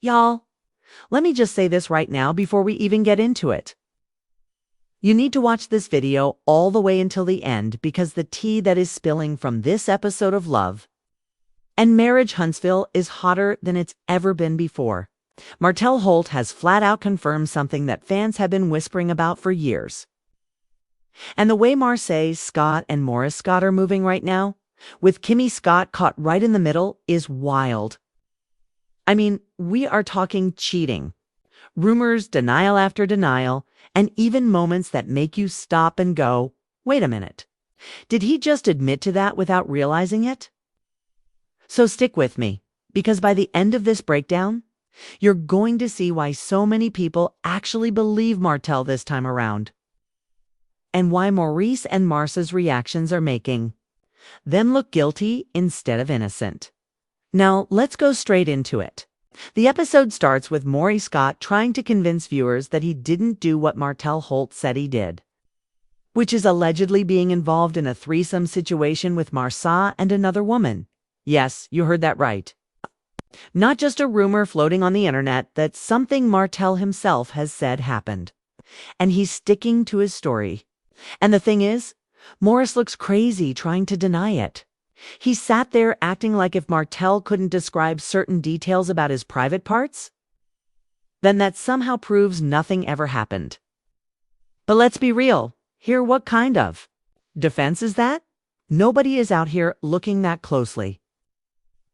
Y'all, let me just say this right now before we even get into it. You need to watch this video all the way until the end because the tea that is spilling from this episode of Love and Marriage Huntsville is hotter than it's ever been before. Martell Holt has flat out confirmed something that fans have been whispering about for years. And the way Marsau Scott and Maurice Scott are moving right now, with Kimmie Scott caught right in the middle, is wild. I mean, we are talking cheating, rumors, denial after denial, and even moments that make you stop and go, wait a minute. Did he just admit to that without realizing it? So stick with me, because by the end of this breakdown, you're going to see why so many people actually believe Martell this time around, and why Maurice and Marsau's reactions are making them look guilty instead of innocent. Now, let's go straight into it. The episode starts with Maurice Scott trying to convince viewers that he didn't do what Martell Holt said he did, which is allegedly being involved in a threesome situation with Marsau and another woman. Yes, you heard that right. Not just a rumor floating on the internet, that's something Martell himself has said happened. And he's sticking to his story. And the thing is, Maurice looks crazy trying to deny it. He sat there acting like if Martell couldn't describe certain details about his private parts, then that somehow proves nothing ever happened. But let's be real. Here, what kind of defense is that? Nobody is out here looking that closely.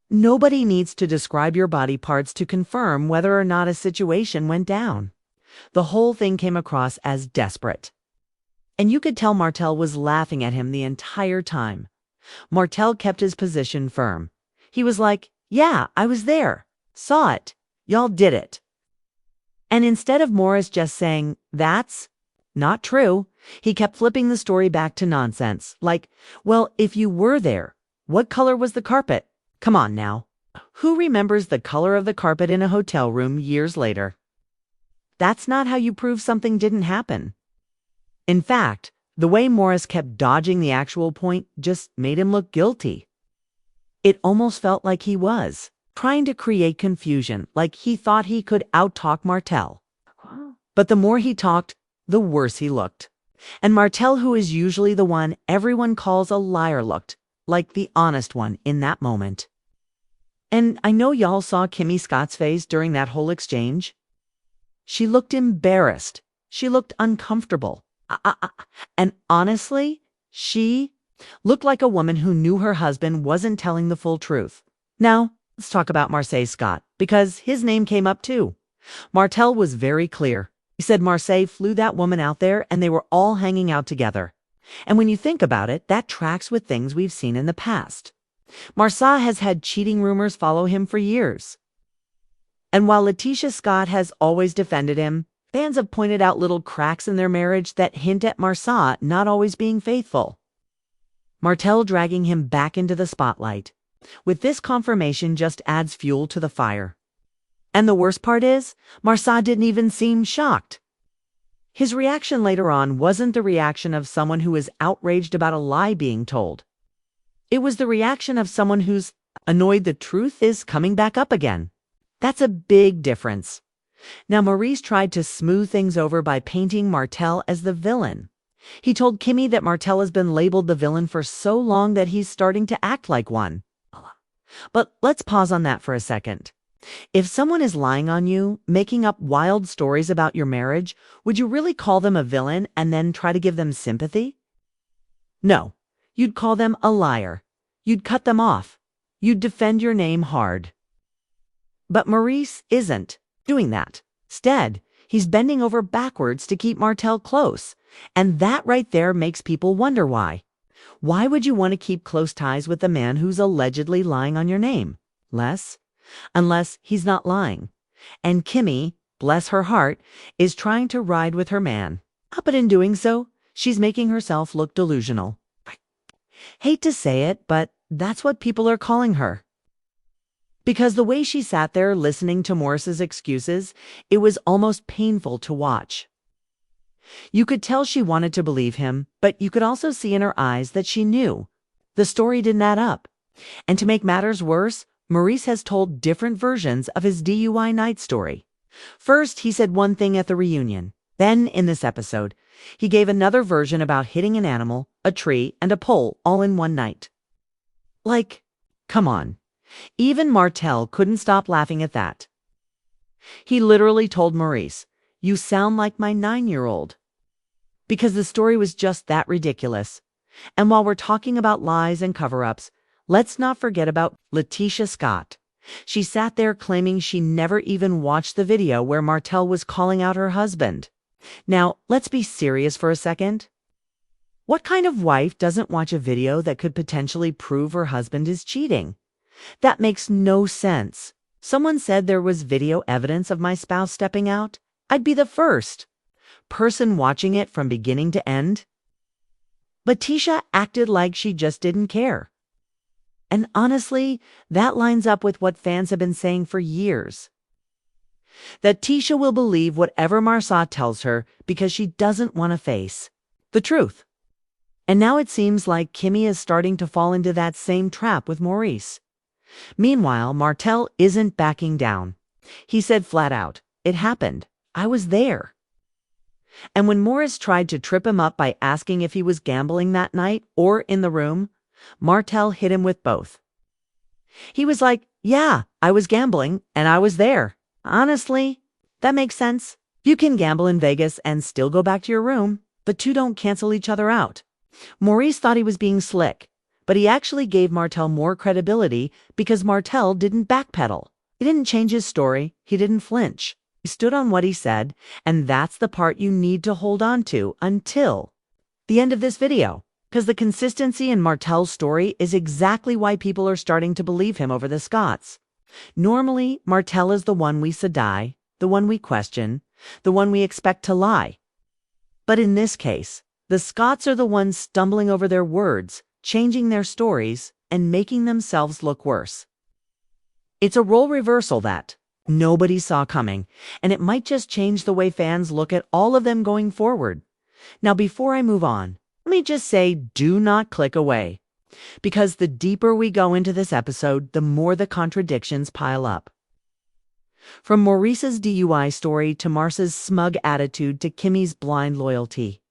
Nobody needs to describe your body parts to confirm whether or not a situation went down. The whole thing came across as desperate. And you could tell Martell was laughing at him the entire time. Martell kept his position firm. He was like, yeah, I was there. Saw it. Y'all did it. And instead of Maurice just saying, that's not true, he kept flipping the story back to nonsense. Like, well, if you were there, what color was the carpet? Come on now. Who remembers the color of the carpet in a hotel room years later? That's not how you prove something didn't happen. In fact, the way Maurice kept dodging the actual point just made him look guilty. It almost felt like he was trying to create confusion, like he thought he could out-talk Martell. But the more he talked, the worse he looked. And Martell, who is usually the one everyone calls a liar, looked like the honest one in that moment. And I know y'all saw Kimmie Scott's face during that whole exchange. She looked embarrassed. She looked uncomfortable. And honestly, she looked like a woman who knew her husband wasn't telling the full truth. Now, let's talk about Marsau Scott, because his name came up too. Martell was very clear. He said Marsau flew that woman out there and they were all hanging out together. And when you think about it, that tracks with things we've seen in the past. Marsau has had cheating rumors follow him for years. And while Letitia Scott has always defended him, fans have pointed out little cracks in their marriage that hint at Marsau not always being faithful. Martell dragging him back into the spotlight. With this confirmation just adds fuel to the fire. And the worst part is, Marsau didn't even seem shocked. His reaction later on wasn't the reaction of someone who is outraged about a lie being told. It was the reaction of someone who's annoyed the truth is coming back up again. That's a big difference. Now, Maurice tried to smooth things over by painting Martell as the villain. He told Kimmie that Martell has been labeled the villain for so long that he's starting to act like one. But let's pause on that for a second. If someone is lying on you, making up wild stories about your marriage, would you really call them a villain and then try to give them sympathy? No. You'd call them a liar. You'd cut them off. You'd defend your name hard. But Maurice isn't doing that. Instead, he's bending over backwards to keep Martell close. And that right there makes people wonder why. Why would you want to keep close ties with the man who's allegedly lying on your name? Unless he's not lying. And Kimmie, bless her heart, is trying to ride with her man. But in doing so, she's making herself look delusional. Hate to say it, but that's what people are calling her. Because the way she sat there listening to Maurice's excuses, it was almost painful to watch. You could tell she wanted to believe him, but you could also see in her eyes that she knew. The story didn't add up. And to make matters worse, Maurice has told different versions of his DUI night story. First, he said one thing at the reunion. Then, in this episode, he gave another version about hitting an animal, a tree, and a pole all in one night. Like, come on. Even Martell couldn't stop laughing at that. He literally told Maurice, "You sound like my 9-year-old." Because the story was just that ridiculous. And while we're talking about lies and cover-ups, let's not forget about Kimmie Scott. She sat there claiming she never even watched the video where Martell was calling out her husband. Now, let's be serious for a second. What kind of wife doesn't watch a video that could potentially prove her husband is cheating? That makes no sense. Someone said there was video evidence of my spouse stepping out. I'd be the first person watching it from beginning to end. But Tisha acted like she just didn't care. And honestly, that lines up with what fans have been saying for years. That Tisha will believe whatever Marsau tells her because she doesn't want to face the truth. And now it seems like Kimmie is starting to fall into that same trap with Maurice. Meanwhile, Martell isn't backing down. He said flat out, "It happened. I was there." And when Maurice tried to trip him up by asking if he was gambling that night or in the room, Martell hit him with both. He was like, "Yeah, I was gambling and I was there." Honestly, that makes sense. You can gamble in Vegas and still go back to your room. The two don't cancel each other out. Maurice thought he was being slick, but he actually gave Martell more credibility because Martell didn't backpedal. He didn't change his story. He didn't flinch. He stood on what he said, and that's the part you need to hold on to until the end of this video. Because the consistency in Martell's story is exactly why people are starting to believe him over the Scotts. Normally, Martell is the one we sadie, the one we question, the one we expect to lie. But in this case, the Scotts are the ones stumbling over their words, changing their stories, and making themselves look worse. It's a role reversal that nobody saw coming, and it might just change the way fans look at all of them going forward. Now, before I move on, let me just say, do not click away. Because the deeper we go into this episode, the more the contradictions pile up. From Maurice's DUI story to Marsau's smug attitude to Kimmie's blind loyalty.